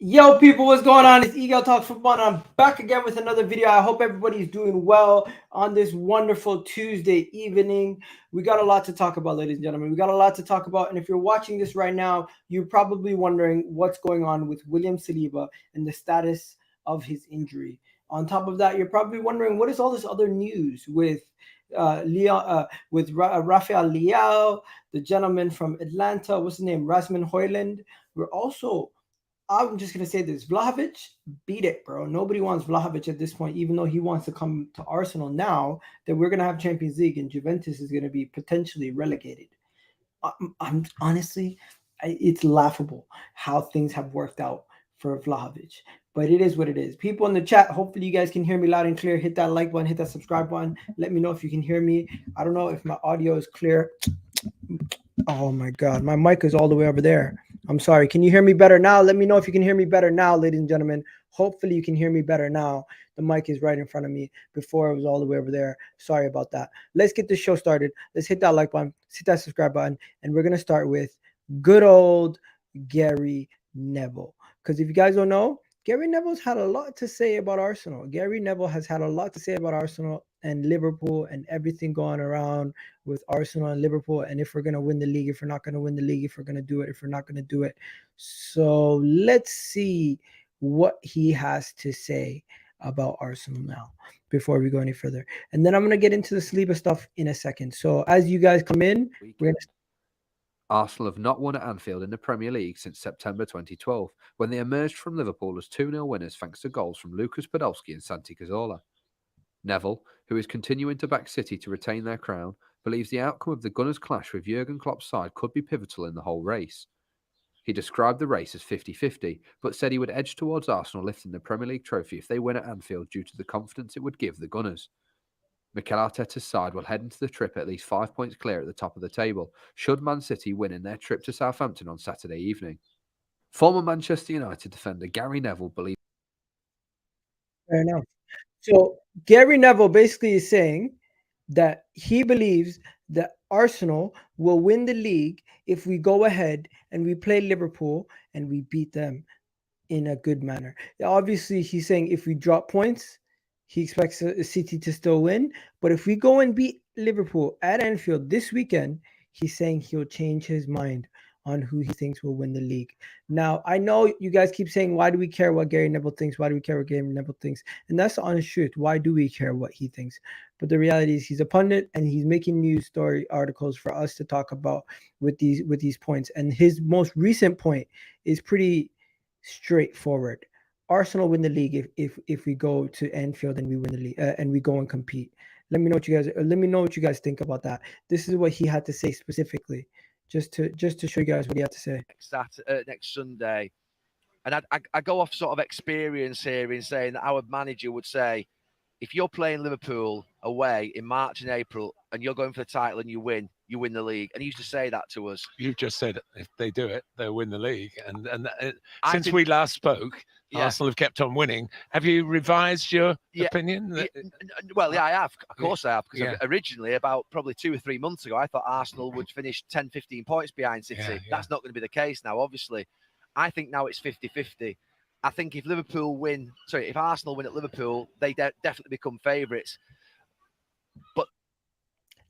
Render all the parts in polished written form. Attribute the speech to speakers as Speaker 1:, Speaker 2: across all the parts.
Speaker 1: Yo, people, what's going on? It's Eagle Talks Football. I'm back again with another video. I hope everybody's doing well on this wonderful Tuesday evening. We got a lot to talk about, ladies and gentlemen. We got a lot to talk about. And if you're watching this right now, you're probably wondering what's going on with William Saliba and the status of his injury. On top of that, you're probably wondering what is all this other news with Rafael Leao, the gentleman from Atlanta. What's his name? Rasmus Hojlund. I'm just gonna say this: Vlahović, beat it, bro. Nobody wants Vlahović at this point, even though he wants to come to Arsenal now that we're gonna have Champions League and Juventus is gonna be potentially relegated. I'm honestly, it's laughable how things have worked out for Vlahović, but it is what it is. People in the chat, hopefully you guys can hear me loud and clear. Hit that like button, hit that subscribe button. Let me know if you can hear me. I don't know if my audio is clear. Oh my God, my mic is all the way over there. I'm sorry. Can you hear me better now? Let me know if you can hear me better now, ladies and gentlemen. Hopefully you can hear me better now. The mic is right in front of me. Before it was all the way over there. Sorry about that. Let's get this show started. Let's hit that like button, hit that subscribe button, and we're going to start with good old Gary Neville. Because if you guys don't know, Gary Neville's had a lot to say about Arsenal. Gary Neville has had a lot to say about Arsenal and Liverpool and everything going around with Arsenal and Liverpool, and if we're going to win the league, if we're not going to win the league, if we're going to do it, if we're not going to do it. So let's see what he has to say about Arsenal now before we go any further. And then I'm going to get into the Saliba stuff in a second. So as you guys come in, we're going to...
Speaker 2: Arsenal have not won at Anfield in the Premier League since September 2012, when they emerged from Liverpool as 2-0 winners thanks to goals from Lucas Podolski and Santi Cazorla. Neville, who is continuing to back City to retain their crown, believes the outcome of the Gunners' clash with Jurgen Klopp's side could be pivotal in the whole race. He described the race as 50-50, but said he would edge towards Arsenal lifting the Premier League trophy if they win at Anfield due to the confidence it would give the Gunners. Mikel Arteta's side will head into the trip at least 5 points clear at the top of the table, should Man City win in their trip to Southampton on Saturday evening. Former Manchester United defender Gary Neville believes...
Speaker 1: Fair enough. So Gary Neville basically is saying that he believes that Arsenal will win the league if we go ahead and we play Liverpool and we beat them in a good manner. Obviously, he's saying if we drop points, he expects City to still win. But if we go and beat Liverpool at Anfield this weekend, he's saying he'll change his mind on who he thinks will win the league. Now, I know you guys keep saying, why do we care what Gary Neville thinks? Why do we care what Gary Neville thinks? And that's the honest truth. Why do we care what he thinks? But the reality is he's a pundit and he's making news story articles for us to talk about with these points. And his most recent point is pretty straightforward. Arsenal win the league if we go to Anfield and we win the league and we go and compete. Let me know what you guys think about that. This is what he had to say specifically, just to show you guys what he had to say.
Speaker 3: Next Sunday, and I go off sort of experience here in saying that our manager would say, if you're playing Liverpool away in March and April and you're going for the title and you win the league. And he used to say that to us.
Speaker 4: You just said if they do it, they'll win the league. And since we last spoke, Arsenal have kept on winning. Have you revised your opinion?
Speaker 3: Well, I have. Of course I have. Because originally, about probably 2 or 3 months ago, I thought Arsenal would finish 10, 15 points behind City. That's not going to be the case now, obviously. I think now it's 50-50. I think if Arsenal win at Liverpool, they definitely become favourites. But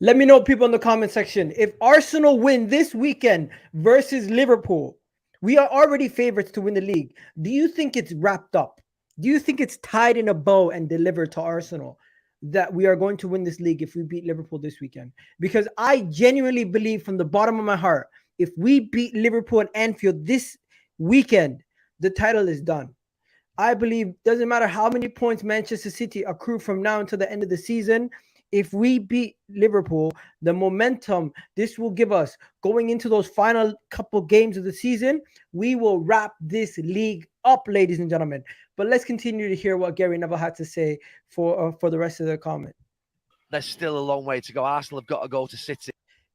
Speaker 1: let me know, people in the comment section, if Arsenal win this weekend versus Liverpool, we are already favorites to win the league. Do you think it's wrapped up? Do you think it's tied in a bow and delivered to Arsenal that we are going to win this league if we beat Liverpool this weekend? Because I genuinely believe from the bottom of my heart, if we beat Liverpool and Anfield this weekend, the title is done. I believe doesn't matter how many points Manchester City accrue from now until the end of the season. If we beat Liverpool, the momentum this will give us going into those final couple games of the season, we will wrap this league up, ladies and gentlemen. But let's continue to hear what Gary Neville had to say for the rest of the comment.
Speaker 3: There's still a long way to go. Arsenal have got to go to City.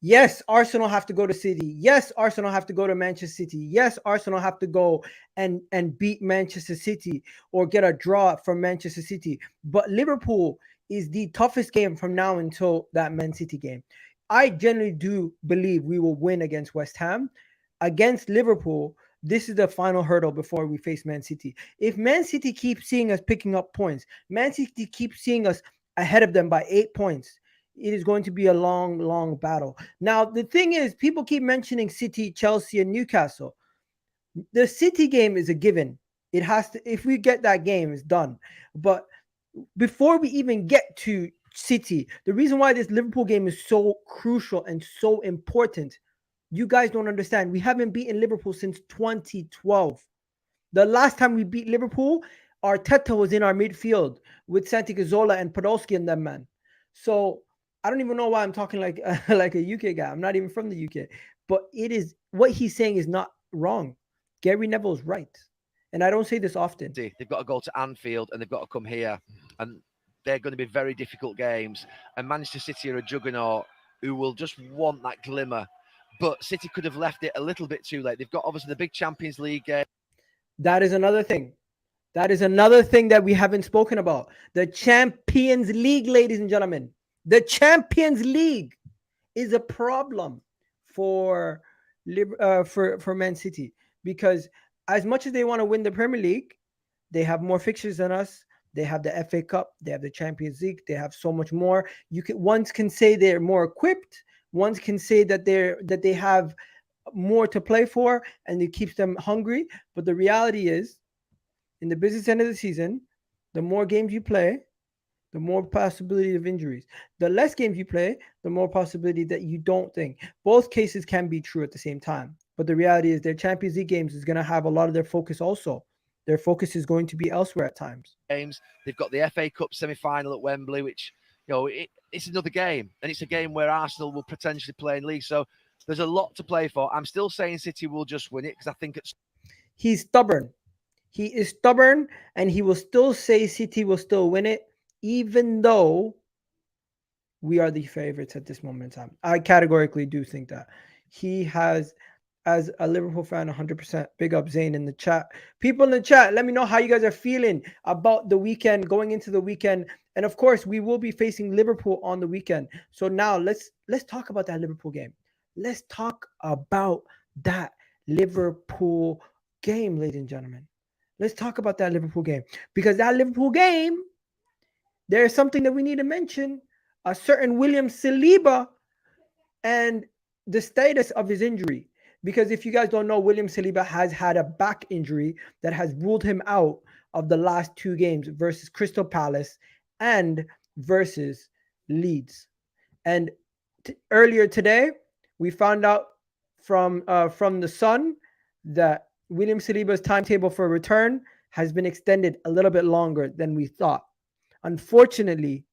Speaker 1: Yes, Arsenal have to go to City. Yes, Arsenal have to go to Manchester City. Yes, Arsenal have to go and beat Manchester City or get a draw from Manchester City. But Liverpool is the toughest game from now until that Man City game. I generally do believe we will win against West Ham. Against Liverpool, This is the final hurdle before we face Man City. If Man City keeps seeing us picking up points, Man City keeps seeing us ahead of them by 8 points, it is going to be a long, long battle. Now, the thing is, people keep mentioning City, Chelsea, and Newcastle. The City game is a given. It has to, if we get that game, it's done. But before we even get to City, the reason why this Liverpool game is so crucial and so important, you guys don't understand. We haven't beaten Liverpool since 2012. The last time we beat Liverpool, Arteta was in our midfield with Santi Cazorla and Podolski and them, man. So I don't even know why I'm talking like like a UK guy. I'm not even from the UK. But it is, what he's saying is not wrong. Gary Neville's right. And I don't say this often.
Speaker 3: They've got to go to Anfield and they've got to come here. And they're going to be very difficult games. And Manchester City are a juggernaut who will just want that glimmer. But City could have left it a little bit too late. They've got obviously the big Champions League game.
Speaker 1: That is another thing. That is another thing that we haven't spoken about. The Champions League, ladies and gentlemen. The Champions League is a problem for Man City, because as much as they want to win the Premier League, they have more fixtures than us. They have the FA Cup. They have the Champions League. They have so much more. One can say they're more equipped. One can say that they have more to play for, and it keeps them hungry. But the reality is, in the business end of the season, the more games you play, the more possibility of injuries. The less games you play, the more possibility that you don't think. Both cases can be true at the same time. But the reality is their Champions League games is going to have a lot of their focus also. Their focus is going to be elsewhere at times.
Speaker 3: Games. They've got the FA Cup semi-final at Wembley, which, it's another game. And it's a game where Arsenal will potentially play in league. So there's a lot to play for. I'm still saying City will just win it because I think
Speaker 1: he's stubborn. He is stubborn, and he will still say City will still win it, even though we are the favorites at this moment in time. I categorically do think that. He has, as a Liverpool fan, 100%. Big up Zayn in the chat. People in the chat, let me know how you guys are feeling about the weekend, going into the weekend. And of course, we will be facing Liverpool on the weekend. So now let's talk about that Liverpool game. Let's talk about that Liverpool game, ladies and gentlemen. Let's talk about that Liverpool game. Because that Liverpool game, there is something that we need to mention. A certain William Saliba and the status of his injury. Because if you guys don't know, William Saliba has had a back injury that has ruled him out of the last 2 games versus Crystal Palace and versus Leeds. And earlier today, we found out from the Sun that William Saliba's timetable for return has been extended a little bit longer than we thought. Unfortunately,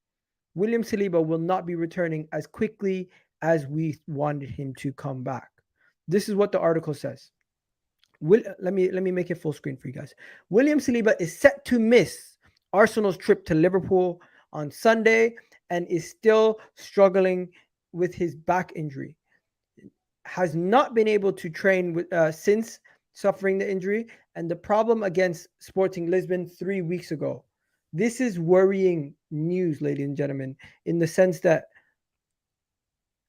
Speaker 1: William Saliba will not be returning as quickly as we wanted him to come back. This is what the article says. Let me make it full screen for you guys. William Saliba is set to miss Arsenal's trip to Liverpool on Sunday and is still struggling with his back injury. Has not been able to train since suffering the injury, and the problem against Sporting Lisbon 3 weeks ago. This is worrying news, ladies and gentlemen, in the sense that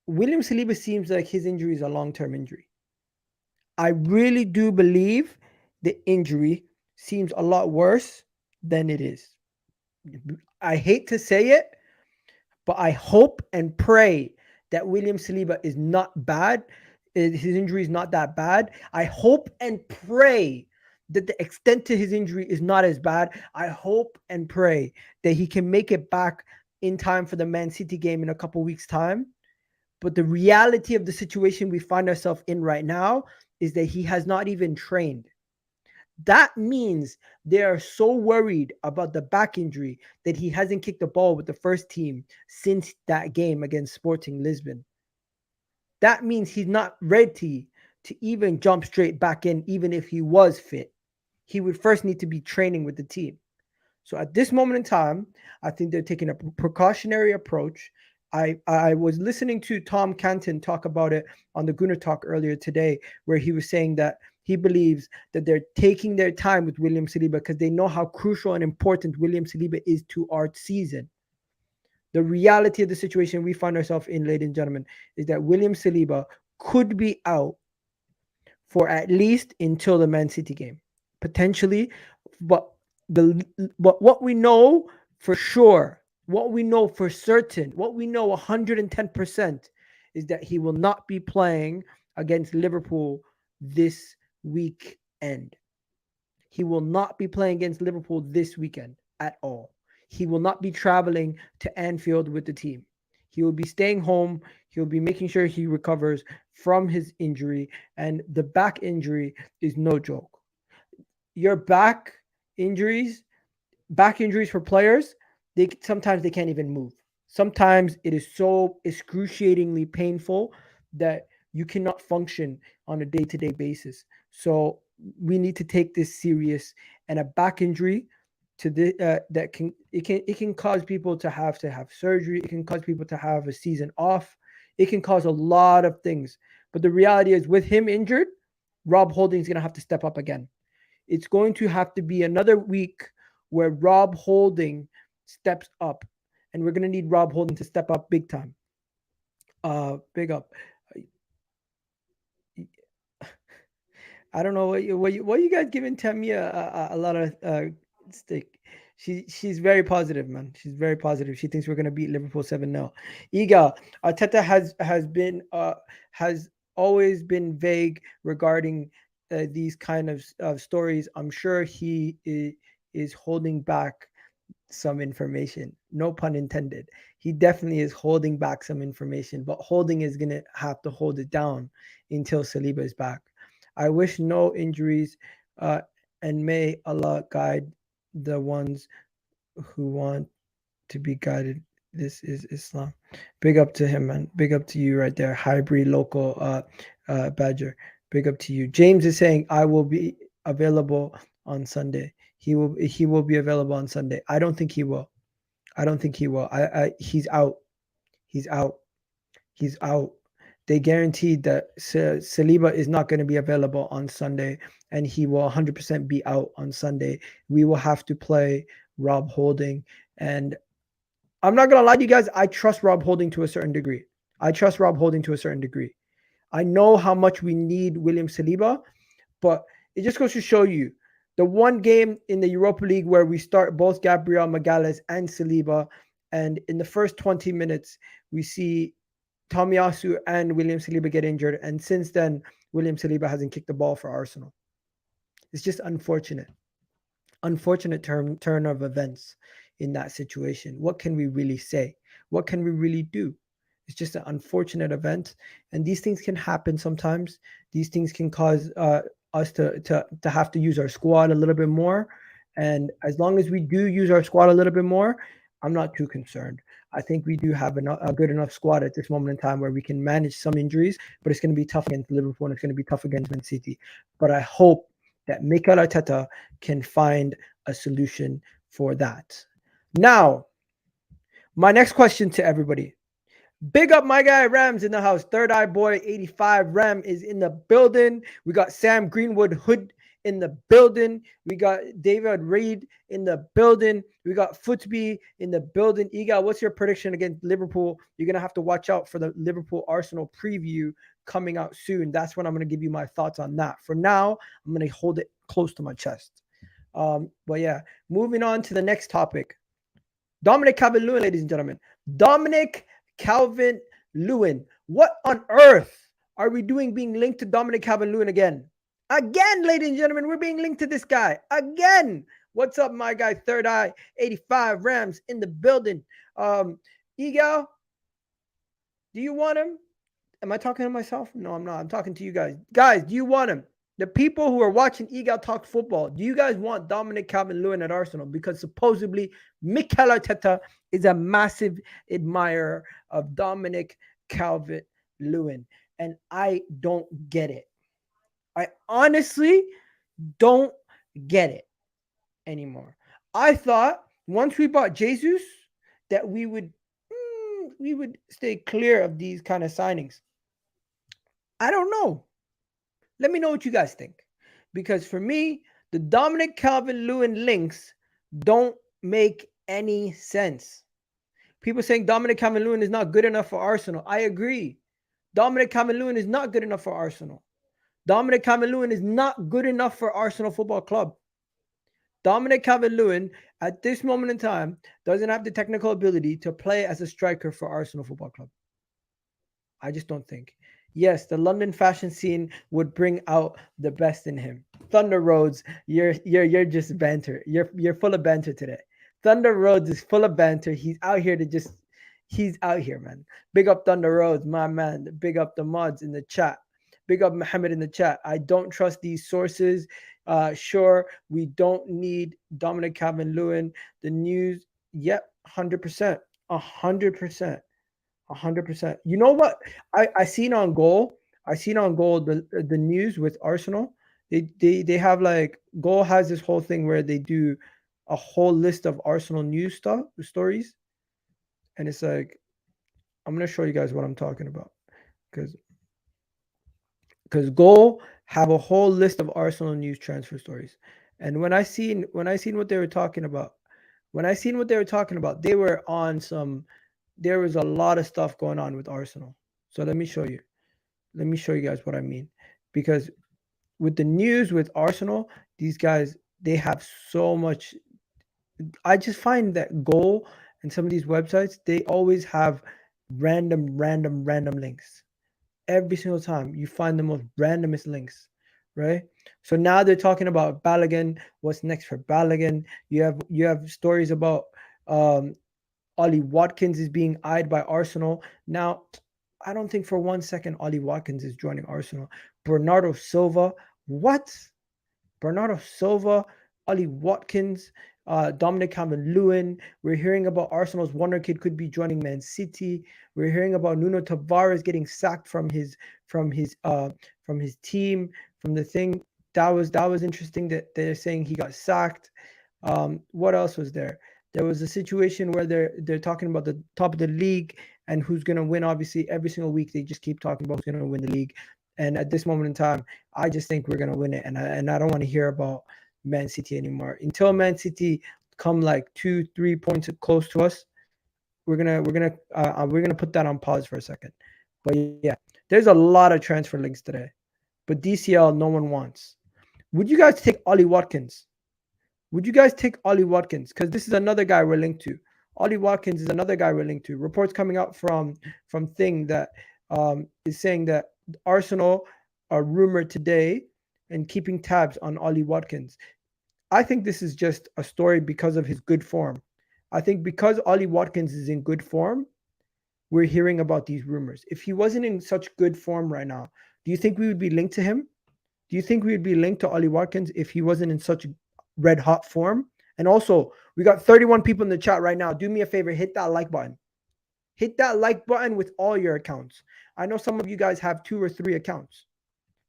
Speaker 1: William Saliba seems like his injury is a long-term injury. I really do believe the injury seems a lot worse than it is. I hate to say it, but I hope and pray that William Saliba is not bad. His injury is not that bad. I hope and pray that the extent to his injury is not as bad. I hope and pray that he can make it back in time for the Man City game in a couple weeks' time. But the reality of the situation we find ourselves in right now is that he has not even trained. That means they are so worried about the back injury that he hasn't kicked the ball with the first team since that game against Sporting Lisbon. That means he's not ready to even jump straight back in, even if he was fit. He would first need to be training with the team. So at this moment in time, I think they're taking a precautionary approach. I was listening to Tom Canton talk about it on the Gunnar Talk earlier today, where he was saying that he believes that they're taking their time with William Saliba because they know how crucial and important William Saliba is to our season. The reality of the situation we find ourselves in, ladies and gentlemen, is that William Saliba could be out for at least until the Man City game, potentially. But what we know for sure, what we know for certain, what we know 110% is that he will not be playing against Liverpool this weekend. He will not be playing against Liverpool this weekend at all. He will not be traveling to Anfield with the team. He will be staying home. He'll be making sure he recovers from his injury. And the back injury is no joke. Your back injuries for players, sometimes they can't even move. Sometimes it is so excruciatingly painful that you cannot function on a day-to-day basis. So we need to take this serious. And a back injury it can cause people to have surgery. It can cause people to have a season off. It can cause a lot of things. But the reality is, with him injured, Rob Holding is going to have to step up again. It's going to have to be another week where Rob Holding steps up, and we're going to need Rob Holding to step up big time. Big up. I don't know what you guys giving Tamia a lot of stick. She's very positive, man. She's very positive. She thinks we're gonna beat Liverpool 7-0. Iga, Arteta has always been vague regarding these kind of stories. I'm sure he is holding back some information. No pun intended. He definitely is holding back some information, but Holding is gonna have to hold it down until Saliba is back. I wish no injuries, and may Allah guide the ones who want to be guided. This is Islam. Big up to him, man. Big up to you right there. Highbury local Badger. Big up to you. James is saying, I will be available on Sunday. He will be available on Sunday. I don't think he will. He's out. He's out. They guaranteed that Saliba is not going to be available on Sunday, and he will 100% be out on Sunday. We will have to play Rob Holding. And I'm not going to lie to you guys, I trust Rob Holding to a certain degree. I know how much we need William Saliba, but it just goes to show you the one game in the Europa League where we start both Gabriel Magalhaes and Saliba, and in the first 20 minutes, we see Tomiyasu and William Saliba get injured, and since then, William Saliba hasn't kicked the ball for Arsenal. It's just unfortunate turn of events in that situation. What can we really say? What can we really do? It's just an unfortunate event, and these things can happen sometimes. These things can cause us to have to use our squad a little bit more, and as long as we do use our squad a little bit more, I'm not too concerned. I think we do have a good enough squad at this moment in time where we can manage some injuries, but it's going to be tough against Liverpool and it's going to be tough against Man City. But I hope that Mikel Arteta can find a solution for that. Now, my next question to everybody. Big up my guy Rams in the house. Third Eye Boy 85 Ram is in the building. We got Sam Greenwood Hood in the building. We got David Reid in the building. We got Footsby in the building. Iga, what's your prediction against Liverpool? You're going to have to watch out for the Liverpool-Arsenal preview coming out soon. That's when I'm going to give you my thoughts on that. For now, I'm going to hold it close to my chest. But yeah, moving on to the next topic. Dominic Calvert-Lewin, ladies and gentlemen. Dominic Calvert-Lewin. What on earth are we doing being linked to Dominic Calvert-Lewin again? Again, ladies and gentlemen, we're being linked to this guy. Again. What's up, my guy? Third Eye 85 Rams in the building. Egal, do you want him? Am I talking to myself? No, I'm not. I'm talking to you guys. Guys, do you want him? The people who are watching Egal talk football, do you guys want Dominic Calvert-Lewin at Arsenal? Because supposedly Mikel Arteta is a massive admirer of Dominic Calvert-Lewin. And I don't get it. I honestly don't get it anymore. I thought once we bought Jesus that we would stay clear of these kind of signings. I don't know. Let me know what you guys think. Because for me, the Dominic Calvert-Lewin links don't make any sense. People saying Dominic Calvert-Lewin is not good enough for Arsenal. I agree. Dominic Calvert-Lewin is not good enough for Arsenal. Dominic Calvert-Lewin is not good enough for Arsenal Football Club. Dominic Calvert-Lewin, at this moment in time, doesn't have the technical ability to play as a striker for Arsenal Football Club. I just don't think. Yes, the London fashion scene would bring out the best in him. Thunder Roads, you're just banter. You're full of banter today. Thunder Roads is full of banter. He's out here, man. Big up Thunder Roads, my man. Big up the mods in the chat. Big up Mohammed in the chat. I don't trust these sources. Sure, we don't need Dominic Calvert-Lewin. The news, yep, 100%. 100%. You know what? I seen on goal. The news with Arsenal. They have like Goal has this whole thing where they do a whole list of Arsenal news stories, and it's like I'm gonna show you guys what I'm talking about because Goal have a whole list of Arsenal news transfer stories, and when I seen what they were talking about, they were on some. There was a lot of stuff going on with Arsenal. So let me show you guys what I mean. Because with the news with Arsenal, these guys, they have so much. I just find that Goal and some of these websites, they always have random links. Every single time you find the most randomest links, right? So now they're talking about Balogun. What's next for Balogun? You have stories about Ollie Watkins is being eyed by Arsenal. Now, I don't think for 1 second Ollie Watkins is joining Arsenal. Bernardo Silva, what? Bernardo Silva, Ollie Watkins, Dominic Calvert-Lewin. We're hearing about Arsenal's wonder kid could be joining Man City. We're hearing about Nuno Tavares getting sacked from his team, from the thing. That was interesting that they're saying he got sacked. What else was there? There was a situation where they're talking about the top of the league and who's going to win. Obviously, every single week they just keep talking about who's going to win the league. And at this moment in time, I just think we're going to win it. And I don't want to hear about Man City anymore. Until Man City come like 2-3 points close to us, we're gonna put that on pause for a second. But yeah, there's a lot of transfer links today. But DCL, no one wants. Would you guys take Ollie Watkins? Because this is another guy we're linked to. Ollie Watkins is another guy we're linked to. Reports coming out from Thing that is saying that Arsenal are rumored today and keeping tabs on Ollie Watkins. I think this is just a story because of his good form. I think because Ollie Watkins is in good form, we're hearing about these rumors. If he wasn't in such good form right now, do you think we would be linked to him? Do you think we would be linked to Ollie Watkins if he wasn't in such red hot form? And also, we got 31 people in the chat right now. Do me a favor, hit that like button. Hit that like button with all your accounts. I know some of you guys have 2 or 3 accounts.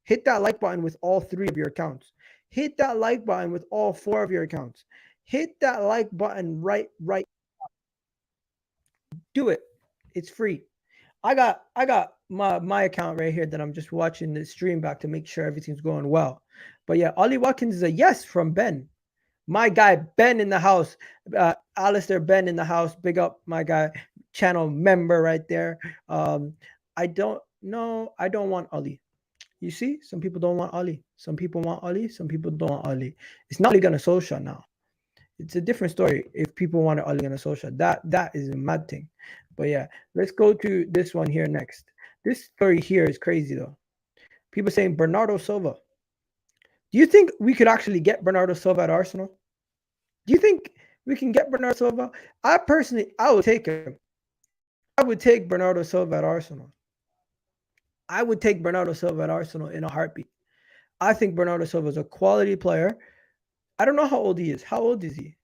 Speaker 1: Hit that like button with all 3 of your accounts. Hit that like button with all 4 of your accounts. Hit that like button right. Do it. It's free. I got my account right here that I'm just watching the stream back to make sure everything's going well. But yeah, Ollie Watkins is a yes from Ben. My guy, Ben in the house. Alistair Ben in the house. Big up my guy. Channel member right there. I don't want Ollie. You see, some people don't want Ollie. Some people want Ollie. Some people don't want Ollie. It's not Ole Gunnar Solskjaer now. It's a different story if people want Ole Gunnar Solskjaer. That is a mad thing. But yeah, let's go to this one here next. This story here is crazy though. People saying Bernardo Silva. Do you think we could actually get Bernardo Silva at Arsenal? Do you think we can get Bernardo Silva? I would take him. I would take Bernardo Silva at Arsenal. I would take Bernardo Silva at Arsenal in a heartbeat. I think Bernardo Silva is a quality player. I don't know how old he is. How old is he?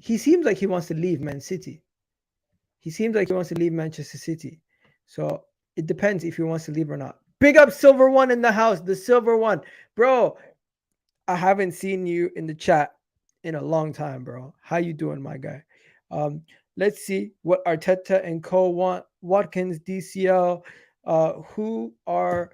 Speaker 1: He seems like he wants to leave Man City. He seems like he wants to leave Manchester City. So it depends if he wants to leave or not. Big up Silver One in the house. The Silver One. Bro, I haven't seen you in the chat in a long time, bro. How you doing, my guy? Let's see what Arteta and co want. Watkins, DCL. Who are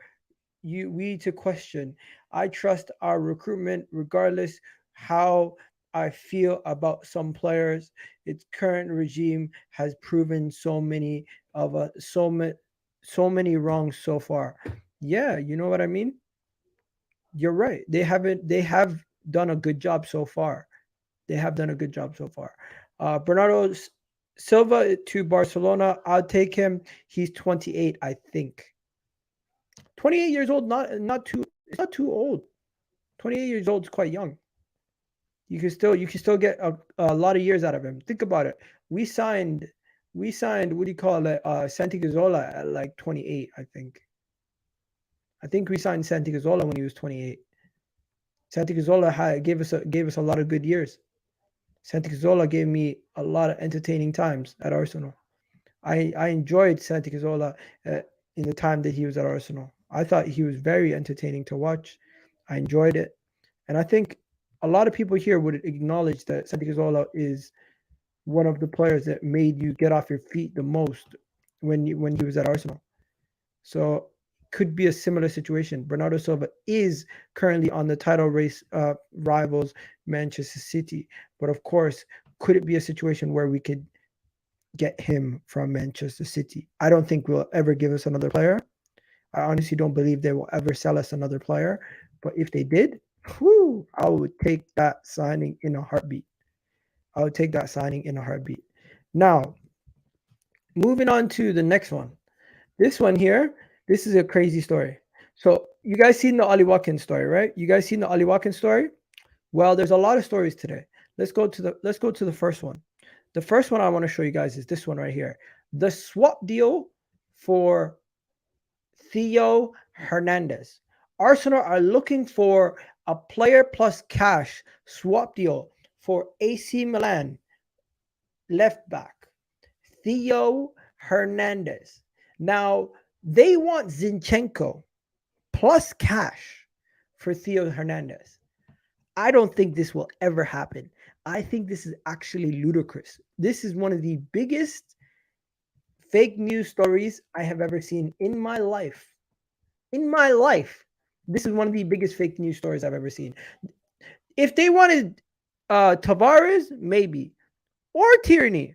Speaker 1: we to question? I trust our recruitment regardless how I feel about some players. Its current regime has proven so many so many wrongs so far. Yeah, you know what I mean? You're right. They have done a good job so far. They have done a good job so far. Bernardo Silva to Barcelona. I'll take him. He's 28, I think. 28 years old, not too old. 28 years old is quite young. You can still get a lot of years out of him. Think about it. We signed what do you call it? Santi Cazorla at like 28, I think. I think we signed Santi Cazorla when he was 28. Santi Cazorla gave us a lot of good years. Santi Cazorla gave me a lot of entertaining times at Arsenal. I enjoyed Santi Cazorla in the time that he was at Arsenal. I thought he was very entertaining to watch. I enjoyed it. And I think a lot of people here would acknowledge that Santi Cazorla is one of the players that made you get off your feet the most when he was at Arsenal. So could be a similar situation. Bernardo Silva is currently on the title race rivals Manchester City. But of course, could it be a situation where we could get him from Manchester City? I don't think we'll ever give us another player. I honestly don't believe they will ever sell us another player. But if they did, I would take that signing in a heartbeat. Now, moving on to the next one. This one here, this is a crazy story. So you guys seen the Ollie Watkins story, right? Well, there's a lot of stories today. Let's go to the first one. The first one I want to show you guys is this one right here. The swap deal for Theo Hernandez. Arsenal are looking for a player plus cash swap deal for AC Milan left back Theo Hernandez. Now, they want Zinchenko plus cash for Theo Hernandez. I don't think this will ever happen. I think this is actually ludicrous. This is one of the biggest fake news stories I have ever seen in my life. This is one of the biggest fake news stories I've ever seen. If they wanted Tavares, maybe, or Tierney.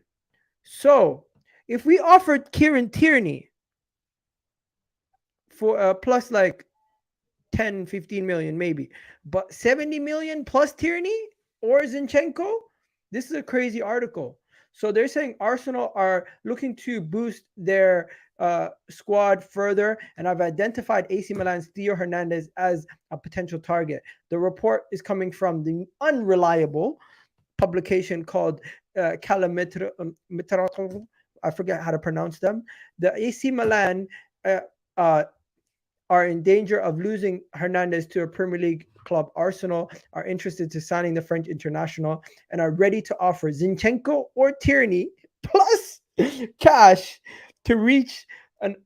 Speaker 1: So if we offered Kieran Tierney for plus like 10, 15 million, maybe, but 70 million plus Tierney or Zinchenko, this is a crazy article. So they're saying Arsenal are looking to boost their squad further, and I've identified AC Milan's Theo Hernandez as a potential target. The report is coming from the unreliable publication called Calvert-Lewin. I forget how to pronounce them. The AC Milan are in danger of losing Hernandez to a Premier League club. Arsenal are interested in signing the French international and are ready to offer Zinchenko or Tierney plus cash to reach an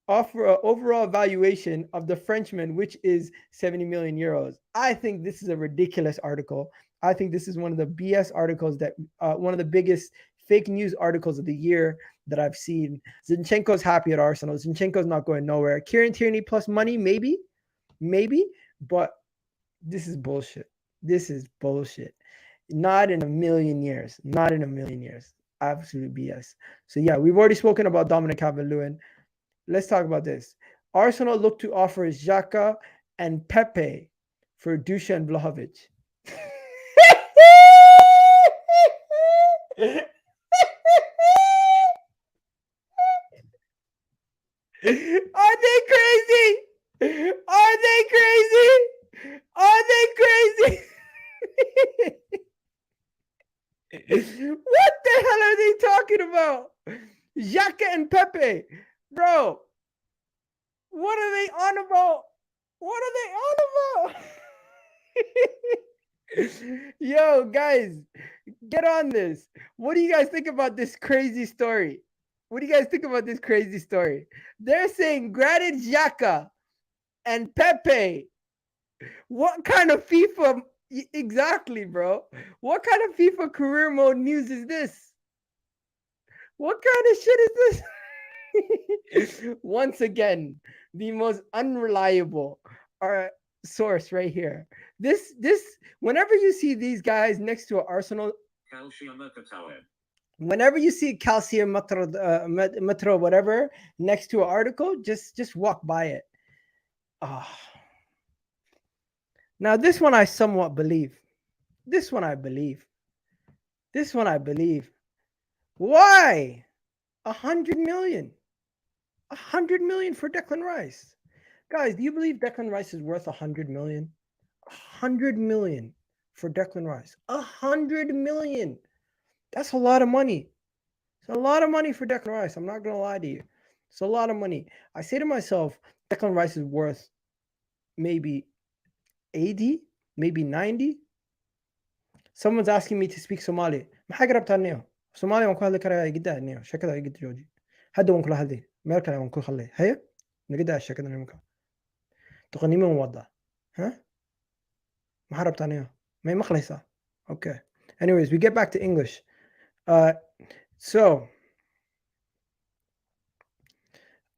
Speaker 1: overall valuation of the Frenchman, which is 70 million euros. I think this is a ridiculous article. I think this is one of the BS articles that one of the biggest fake news articles of the year that I've seen. Zinchenko's happy at Arsenal. Zinchenko's not going nowhere. Kieran Tierney plus money, maybe, but this is bullshit. Not in a million years. Absolute BS. So yeah, we've already spoken about Dominic Calvert-Lewin. Let's talk about this. Arsenal look to offer Xhaka and Pépé for Dušan Vlahović. Are they crazy? What the hell are they talking about? Xhaka and Pépé. Bro, what are they on about? Yo, guys, get on this. What do you guys think about this crazy story? They're saying granted Xhaka and Pépé. What kind of FIFA? Exactly, bro. What kind of FIFA career mode news is this? What kind of shit is this? Once again, the most unreliable source right here. This whenever you see these guys next to an Arsenal, Whenever you see calcium metro, whatever, next to an article, just walk by it. Now, this one I somewhat believe. This one I believe. Why? 100 million. 100 million for Declan Rice. Guys, do you believe Declan Rice is worth 100 million? 100 million for Declan Rice. 100 million. That's a lot of money. It's a lot of money for Declan Rice. I'm not going to lie to you. It's a lot of money. I say to myself, Declan Rice is worth maybe 80, maybe 90. Someone's asking me to speak Somali. ما حقرب تانيو. Somali ونكون هذا كره يقدر نيو. شكله يقدر جوجي. هذا ونكون هذا. ما كره ونكون خليه. هيا. نقدر شكله نمكن. تغني من وضع. ها؟ ما حرب تانيو. ما مخلصة. Okay. Anyways, we get back to English. So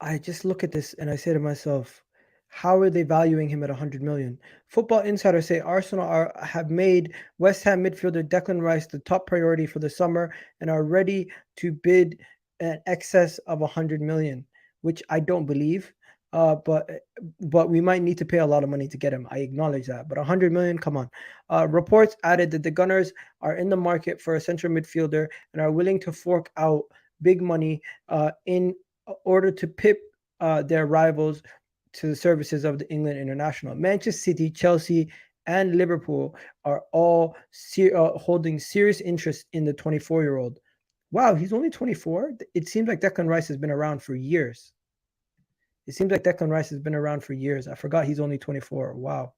Speaker 1: I just look at this and I say to myself, how are they valuing him at 100 million? Football Insider say Arsenal have made West Ham midfielder Declan Rice the top priority for the summer and are ready to bid an excess of 100 million, which I don't believe. But we might need to pay a lot of money to get him. I acknowledge that. But 100 million, come on. Reports added that the Gunners are in the market for a central midfielder and are willing to fork out big money in order to pip their rivals to the services of the England international. Manchester City, Chelsea, and Liverpool are all holding serious interest in the 24-year-old. Wow, he's only 24? It seems like Declan Rice has been around for years. I forgot he's only 24. Wow.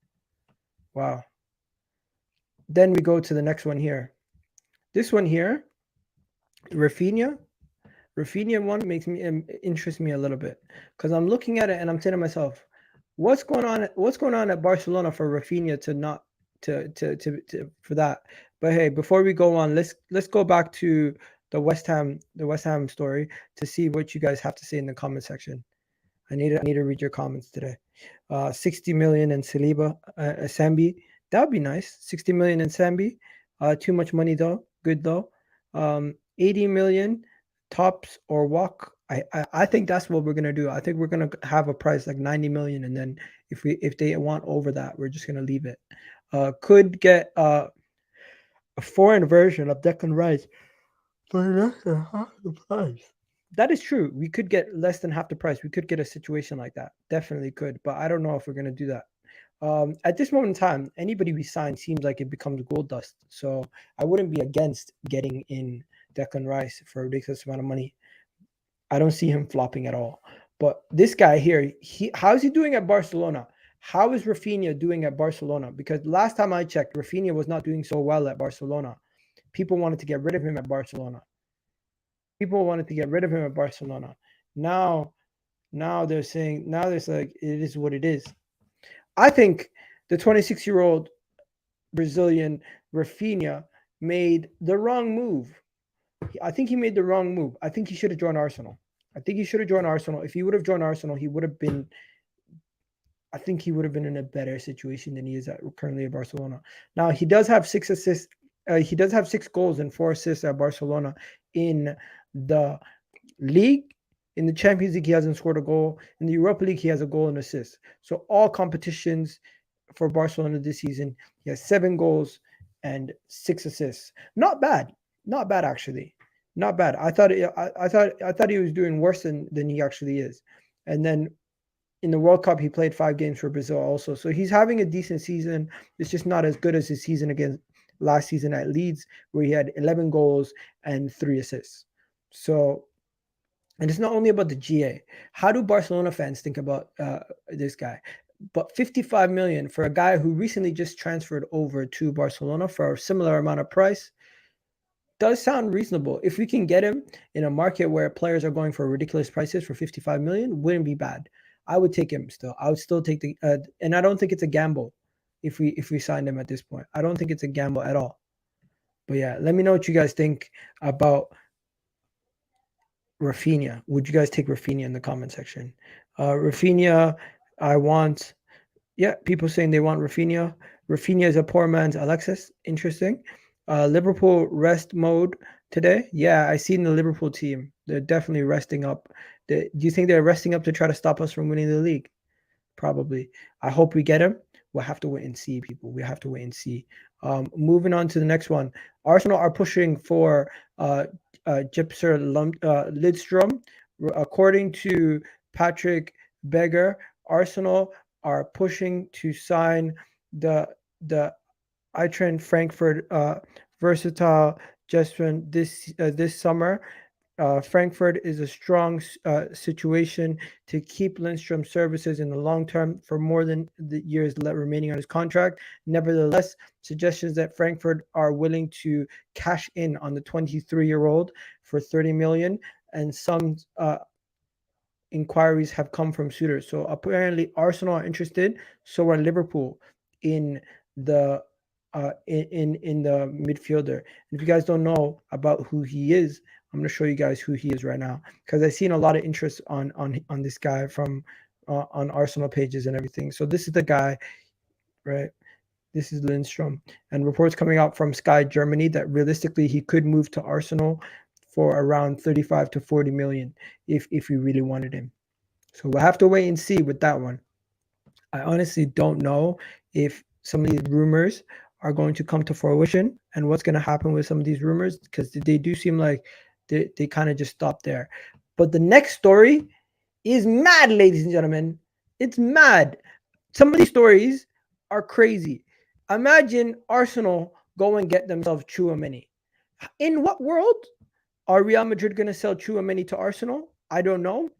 Speaker 1: Then we go to the next one here. This one here, Raphinha one interests me a little bit because I'm looking at it and I'm saying to myself, what's going on at Barcelona for Raphinha to not to for that? But hey, before we go on, let's go back to the West Ham story to see what you guys have to say in the comment section. I need to read your comments today. 60 million in Saliba, Sambi. That would be nice. 60 million in Sambi. Too much money though. Good though. 80 million tops or walk. I think that's what we're gonna do. I think we're gonna have a price like 90 million, and then if they want over that, we're just gonna leave it. Could get a foreign version of Declan Rice for less than half the price. That is true. We could get less than half the price. We could get a situation like that. Definitely could, but I don't know if we're gonna do that. At this moment in time, anybody we sign seems like it becomes gold dust. So I wouldn't be against getting in Declan Rice for a ridiculous amount of money. I don't see him flopping at all. But this guy here, how is he doing at Barcelona? How is Raphinha doing at Barcelona? Because last time I checked, Raphinha was not doing so well at Barcelona. People wanted to get rid of him at Barcelona. Now they're saying, it is what it is. I think the 26-year-old Brazilian Raphinha made the wrong move. I think he made the wrong move. I think he should have joined Arsenal. If he would have joined Arsenal, he would have been in a better situation than he is currently at Barcelona. Now, he does have 6 assists. He does have 6 goals and 4 assists at Barcelona in the league. In the Champions League, he hasn't scored a goal. In the Europa League, he has a goal and assist. So all competitions for Barcelona this season, he has 7 goals and 6 assists. Not bad actually. Not bad. I thought he was doing worse than he actually is. And then in the World Cup, he played 5 games for Brazil also. So he's having a decent season. It's just not as good as his season against last season at Leeds, where he had 11 goals and 3 assists. So, and it's not only about the GA. How do Barcelona fans think about this guy? But 55 million for a guy who recently just transferred over to Barcelona for a similar amount of price does sound reasonable. If we can get him in a market where players are going for ridiculous prices for 55 million, wouldn't be bad. I would take him still. I would still take the and I don't think it's a gamble if we signed him at this point. I don't think it's a gamble at all. But yeah, let me know what you guys think about Raphinha. Would you guys take Raphinha in the comment section? Raphinha, people saying they want Raphinha. Raphinha is a poor man's Alexis. Interesting. Liverpool rest mode today? Yeah, I seen the Liverpool team. They're definitely resting up. Do you think they're resting up to try to stop us from winning the league? Probably. I hope we get him. We'll have to wait and see, people. We have to wait and see. Moving on to the next one. Arsenal are pushing for Jesper Lindstrøm. According to Patrick Beggar, Arsenal are pushing to sign the Eintracht Frankfurt versatile Jesper this summer. Frankfurt is a strong situation to keep Lindström's services in the long term for more than the years remaining on his contract. Nevertheless, suggestions that Frankfurt are willing to cash in on the 23-year-old for 30 million, and some inquiries have come from suitors. So apparently Arsenal are interested, so are Liverpool in the midfielder. And if you guys don't know about who he is, I'm going to show you guys who he is right now, because I've seen a lot of interest on this guy from on Arsenal pages and everything. So this is the guy, right? This is Lindstrøm, and reports coming out from Sky Germany that realistically he could move to Arsenal for around 35 to 40 million if we really wanted him. So we'll have to wait and see with that one. I honestly don't know if some of these rumors are going to come to fruition and what's going to happen with some of these rumors, because they do seem like they kind of just stop there. But the next story is mad, ladies and gentlemen. It's mad. Some of these stories are crazy. Imagine Arsenal go and get themselves Tchouaméni. In what world are Real Madrid going to sell Tchouaméni to Arsenal? I don't know.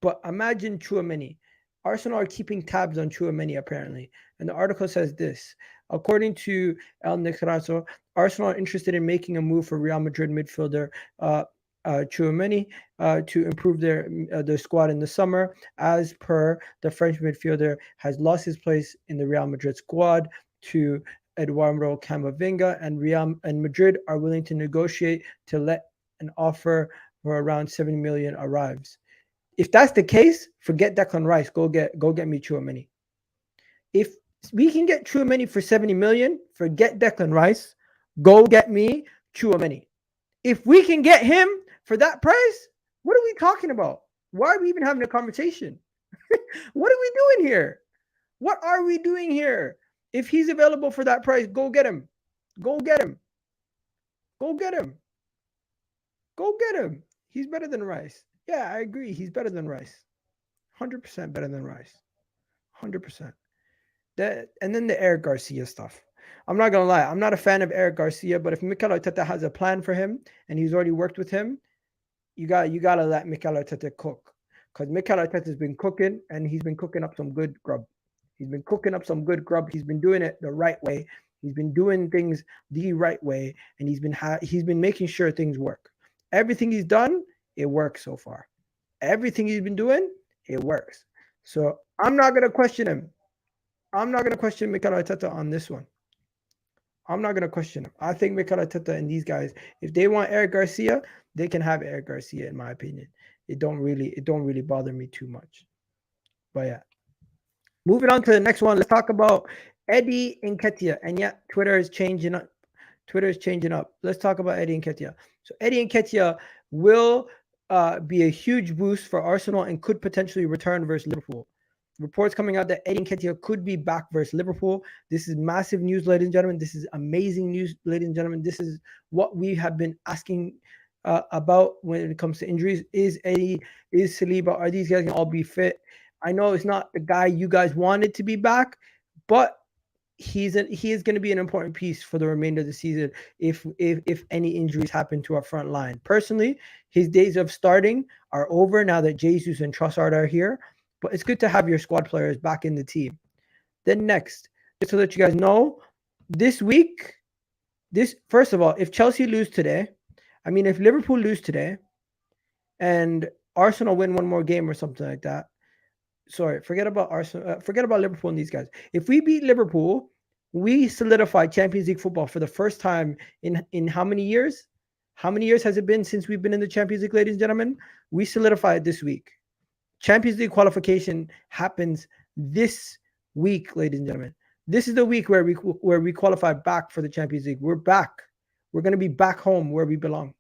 Speaker 1: But imagine Tchouaméni. Arsenal are keeping tabs on Tchouaméni apparently. And the article says this. According to El Necraso, Arsenal are interested in making a move for Real Madrid midfielder Tchouaméni to improve their squad in the summer. As per, the French midfielder has lost his place in the Real Madrid squad to Eduardo Camavinga, and Real and Madrid are willing to negotiate to let an offer for around 70 million arrives. If that's the case, forget Declan Rice. Go get me Tchouaméni. If we can get Tchouaméni for 70 million, forget Declan Rice. Go get me Tchouaméni. If we can get him for that price, what are we talking about? Why are we even having a conversation? What are we doing here? What are we doing here? If he's available for that price, go get him. Go get him. Go get him. Go get him. He's better than Rice. Yeah, I agree. He's better than Rice. 100% better than Rice. 100%. And then the Eric Garcia stuff. I'm not going to lie. I'm not a fan of Eric Garcia, but if Mikel Arteta has a plan for him and he's already worked with him, you got to let Mikel Arteta cook. Because Mikel Arteta has been cooking, and he's been cooking up some good grub. He's been cooking up some good grub. He's been doing it the right way. He's been doing things the right way, and he's been making sure things work. Everything he's done, it works so far. Everything he's been doing, it works. So I'm not going to question him. I'm not going to question Mikel Arteta on this one. I'm not going to question him. I think Mikel Arteta and these guys, if they want Eric Garcia, they can have Eric Garcia, in my opinion. It don't really bother me too much. But yeah. Moving on to the next one, let's talk about Eddie Nketiah. And yeah, Twitter is changing up. Let's talk about Eddie Nketiah. So Eddie Nketiah will be a huge boost for Arsenal and could potentially return versus Liverpool. Reports coming out that Eddie Nketiah could be back versus Liverpool. This is massive news, ladies and gentlemen. This is amazing news, ladies and gentlemen. This is what we have been asking about when it comes to injuries. Is Saliba, are these guys going to all be fit? I know it's not the guy you guys wanted to be back, but he is going to be an important piece for the remainder of the season if any injuries happen to our front line. Personally, his days of starting are over now that Jesus and Trossard are here, but it's good to have your squad players back in the team. Then next, just to let you guys know, this week, first of all, if Chelsea lose today, if Liverpool lose today and Arsenal win one more game or something like that, forget about Arsenal, forget about Liverpool and these guys. If we beat Liverpool, we solidify Champions League football for the first time in how many years? How many years has it been since we've been in the Champions League, ladies and gentlemen? We solidify it this week. Champions League qualification happens this week, ladies and gentlemen. This is the week where we qualify back for the Champions League. We're back. We're going to be back home where we belong.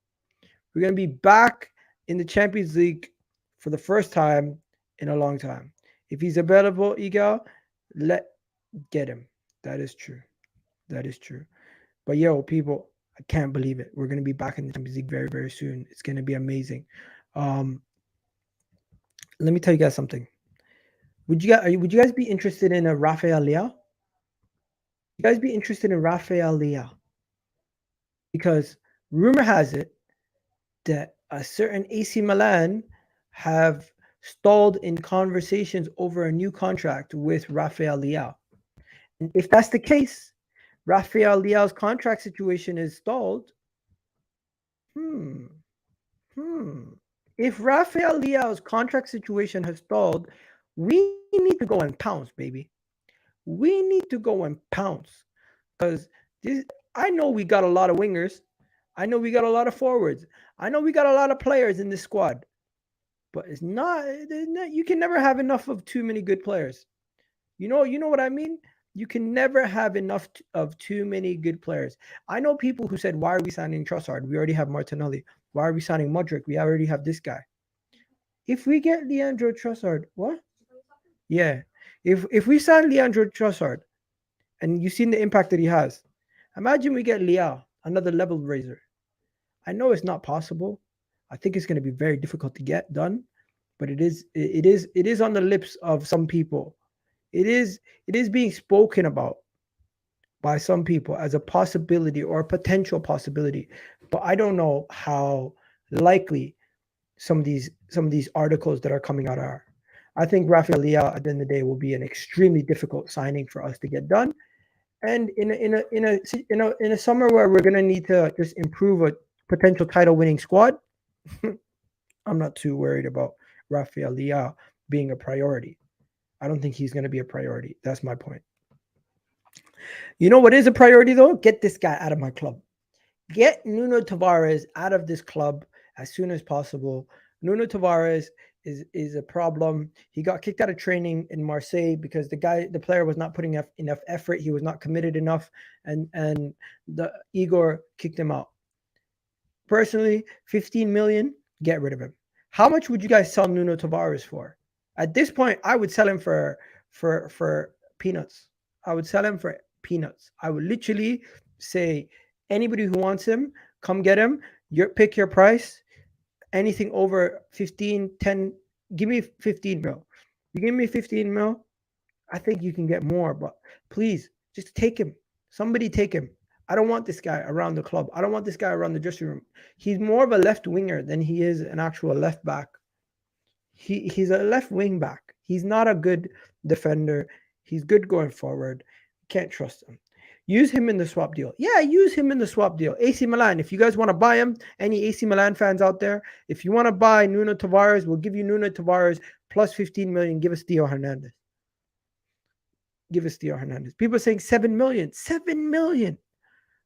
Speaker 1: We're going to be back in the Champions League for the first time in a long time. If he's available, Egal, get him. That is true. That is true. But yo, people, I can't believe it. We're going to be back in the Champions League very, very soon. It's going to be amazing. Let me tell you guys something. Would you guys be interested in a Rafael Leao? You guys be interested in Rafael Leao? Because rumor has it that a certain AC Milan have stalled in conversations over a new contract with Rafael Leao. And if that's the case, Rafael Leao's contract situation is stalled. If Rafael Leao's contract situation has stalled, we need to go and pounce, baby. We need to go and pounce. Because I know we got a lot of wingers. I know we got a lot of forwards. I know we got a lot of players in this squad. But it's not, you can never have enough of too many good players. You know what I mean? You can never have enough of too many good players. I know people who said, why are we signing Trossard? We already have Martinelli. Why are we signing Modric? We already have this guy. If we get Leandro Trossard, what? Yeah. If we sign Leandro Trossard, and you've seen the impact that he has, imagine we get Leao, another level raiser. I know it's not possible. I think it's going to be very difficult to get done, but it is on the lips of some people. It is being spoken about by some people as a possibility or a potential possibility, but I don't know how likely some of these articles that are coming out are. I think Rafael Leao at the end of the day will be an extremely difficult signing for us to get done, and in a summer where we're going to need to just improve a potential title winning squad. I'm not too worried about Rafael Leao being a priority. I don't think he's going to be a priority. That's my point. You know what is a priority, though? Get this guy out of my club. Get Nuno Tavares out of this club as soon as possible. Nuno Tavares is a problem. He got kicked out of training in Marseille because the player was not putting enough effort. He was not committed enough, and the Igor kicked him out. Personally, 15 million, get rid of him. How much would you guys sell Nuno Tavares for? At this point, I would sell him for peanuts. I would sell him for peanuts. I would literally say, anybody who wants him, come get him. Pick your price. Anything over 15, 10, give me 15 mil. You give me 15 mil, I think you can get more, but please, just take him. Somebody take him. I don't want this guy around the club. I don't want this guy around the dressing room. He's more of a left winger than he is an actual left back. He's a left wing back. He's not a good defender. He's good going forward. Can't trust him. Use him in the swap deal. Yeah, use him in the swap deal. AC Milan, if you guys want to buy him, any AC Milan fans out there, if you want to buy Nuno Tavares, we'll give you Nuno Tavares plus 15 million. Give us Theo Hernandez. Give us Theo Hernandez. People are saying 7 million. 7 million.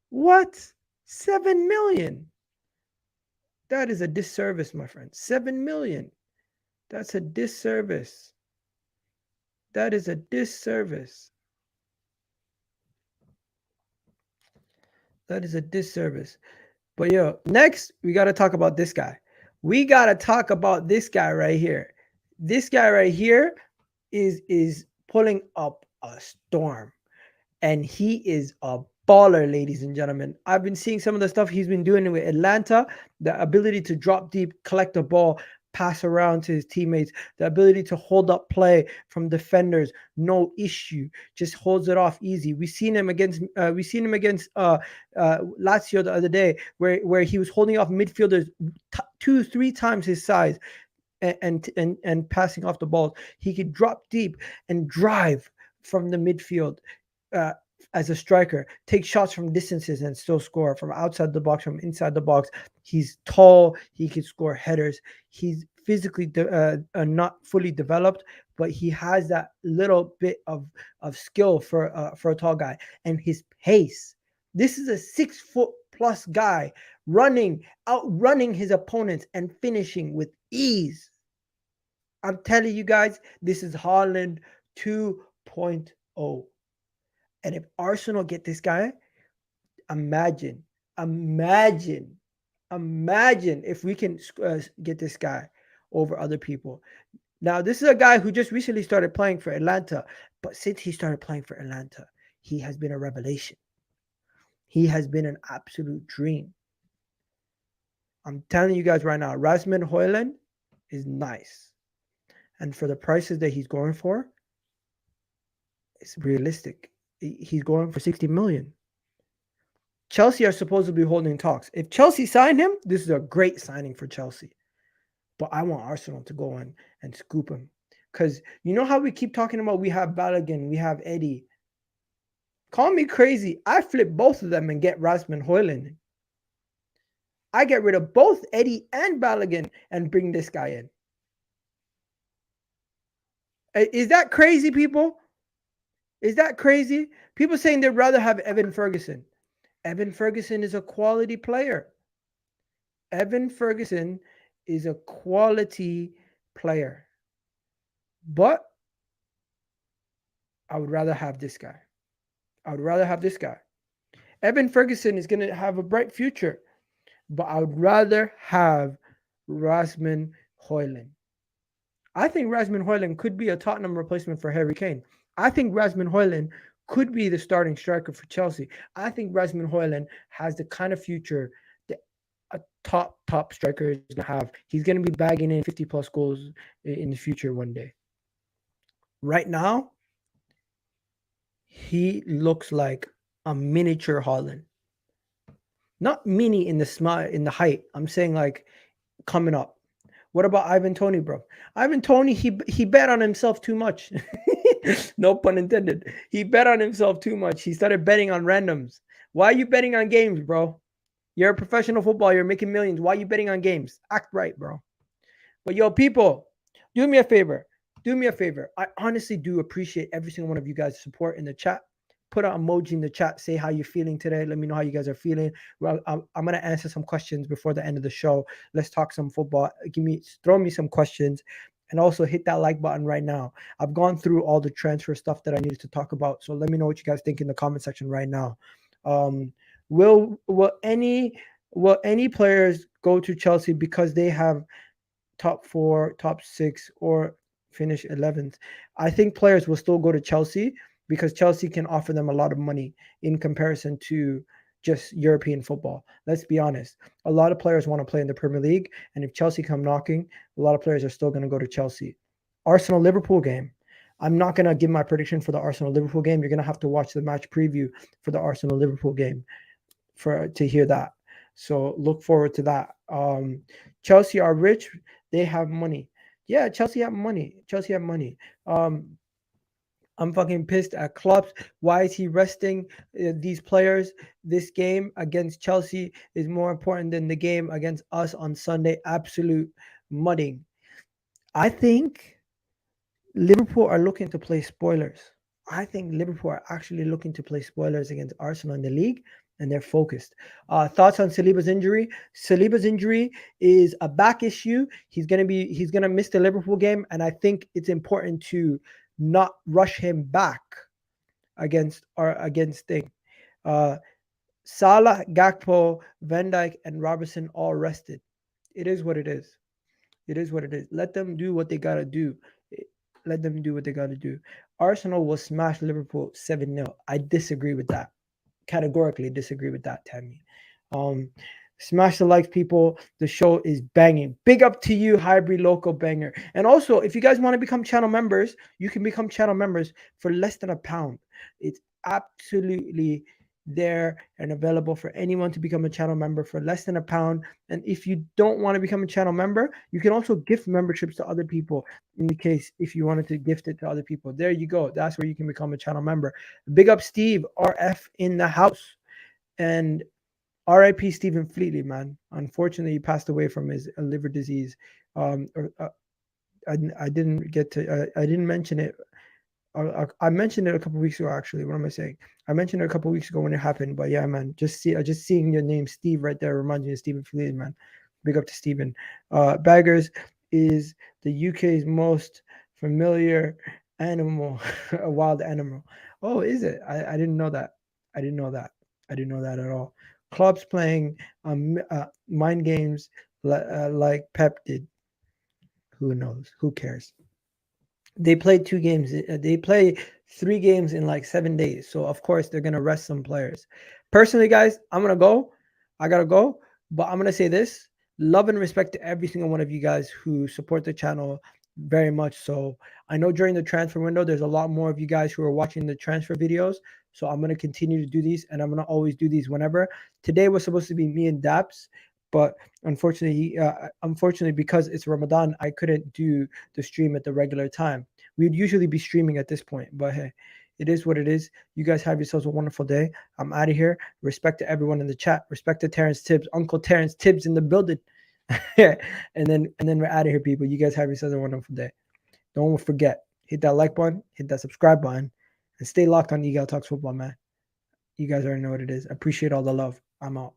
Speaker 1: What? 7 million. That is a disservice, my friend. 7 million. That's a disservice. That is a disservice. That is a disservice. But yo, next we got to talk about this guy. We got to talk about this guy right here. This guy right here is pulling up a storm. And he is a baller, ladies and gentlemen. I've been seeing some of the stuff he's been doing with Atlanta, the ability to drop deep, collect the ball, pass around to his teammates, the ability to hold up play from defenders, no issue, just holds it off easy. We seen him against Lazio the other day, where he was holding off midfielders 2-3 times his size and passing off the balls. He could drop deep and drive from the midfield as a striker, take shots from distances and still score from outside the box, from inside the box. He's tall. He can score headers. He's physically not fully developed, but he has that little bit of skill for a tall guy. And his pace. This is a 6 foot plus guy outrunning his opponents and finishing with ease. I'm telling you guys, this is Haaland 2.0. And if Arsenal get this guy, imagine Imagine if we can get this guy over other people. Now, this is a guy who just recently started playing for Atlanta, but since he started playing for Atlanta, he has been a revelation. He has been an absolute dream. I'm telling you guys right now, Rasmus Hojlund is nice. And for the prices that he's going for, it's realistic. He's going for 60 million. Chelsea are supposed to be holding talks. If Chelsea sign him, this is a great signing for Chelsea. But I want Arsenal to go in and scoop him. Because you know how we keep talking about we have Balogun, we have Eddie. Call me crazy. I flip both of them and get Rasmus Hojlund. I get rid of both Eddie and Balogun and bring this guy in. Is that crazy, people? Is that crazy? People saying they'd rather have Evan Ferguson. Evan Ferguson is a quality player. Evan Ferguson is a quality player. But I would rather have this guy. I would rather have this guy. Evan Ferguson is going to have a bright future. But I would rather have Rasmus Hojlund. I think Rasmus Hojlund could be a Tottenham replacement for Harry Kane. I think Rasmus Hojlund could be the starting striker for Chelsea. I think Rasmus Hojlund has the kind of future that a top striker is going to have. He's going to be bagging in 50-plus goals in the future one day. Right now, he looks like a miniature Haaland. Not mini in the height. I'm saying like coming up. What about Ivan Toney, bro? Ivan Toney, he bet on himself too much. No pun intended. He bet on himself too much. He started betting on randoms. Why are you betting on games, bro? You're a professional footballer. You're making millions. Why are you betting on games? Act right, bro. But yo, people, do me a favor. Do me a favor. I honestly do appreciate every single one of you guys' support in the chat. Put an emoji in the chat. Say how you're feeling today. Let me know how you guys are feeling. Well, I'm going to answer some questions before the end of the show. Let's talk some football. Throw me some questions. And also hit that like button right now. I've gone through all the transfer stuff that I needed to talk about. So let me know what you guys think in the comment section right now. Will any players go to Chelsea because they have top 4, top 6, or finish 11th? I think players will still go to Chelsea because Chelsea can offer them a lot of money in comparison to just European football. Let's be honest. A lot of players want to play in the Premier League, and if Chelsea come knocking, a lot of players are still going to go to Chelsea. Arsenal-Liverpool game. I'm not going to give my prediction for the Arsenal-Liverpool game. You're going to have to watch the match preview for the Arsenal-Liverpool game to hear that. So look forward to that. Chelsea are rich. They have money. Yeah, Chelsea have money. Chelsea have money. I'm fucking pissed at Klopp. Why is he resting these players? This game against Chelsea is more important than the game against us on Sunday. Absolute mudding. I think Liverpool are looking to play spoilers. I think Liverpool are actually looking to play spoilers against Arsenal in the league, and they're focused. Thoughts on Saliba's injury? Saliba's injury is a back issue. He's gonna miss the Liverpool game, and I think it's important to not rush him back against thing. Salah, Gakpo, Van Dijk, and Robertson all rested. It is what it is. It is what it is. Let them do what they gotta do. Let them do what they gotta do. Arsenal will smash Liverpool 7-0. I disagree with that. Categorically disagree with that, Tammy. Smash the likes, people. The show is banging. Big up to you, Hybrid Local Banger. And also, if you guys want to become channel members, you can become channel members for less than £1. It's absolutely there and available for anyone to become a channel member for less than £1. And if you don't want to become a channel member, you can also gift memberships to other people in the case if you wanted to gift it to other people. There you go. That's where you can become a channel member. Big up Steve, RF in the house. And RIP Stephen Fleetly, man. Unfortunately, he passed away from his liver disease. I didn't get to. I didn't mention it. I mentioned it a couple weeks ago. Actually, what am I saying? I mentioned it a couple weeks ago when it happened. But yeah, man, just seeing your name, Steve, right there reminds me of Stephen Fleetly, man. Big up to Stephen. Baggers is the UK's most familiar animal, a wild animal. Oh, is it? I didn't know that. I didn't know that at all. clubs playing mind games like Pep did. Who knows? Who cares? They played 2 games. They play 3 games in like 7 days. So of course they're gonna rest some players. Personally, guys, I'm gonna go. I gotta go. But I'm gonna say this: love and respect to every single one of you guys who support the channel very much. So I know during the transfer window, there's a lot more of you guys who are watching the transfer videos. So I'm gonna continue to do these, and I'm gonna always do these whenever. Today was supposed to be me and Daps, but unfortunately, because it's Ramadan, I couldn't do the stream at the regular time. We'd usually be streaming at this point, but hey, it is what it is. You guys have yourselves a wonderful day. I'm out of here. Respect to everyone in the chat. Respect to Terrence Tibbs, Uncle Terrence Tibbs in the building. and then we're out of here, people. You guys have yourselves a wonderful day. Don't forget, hit that like button, hit that subscribe button, and stay locked on Eagle Talks Football, man. You guys already know what it is. Appreciate all the love. I'm out.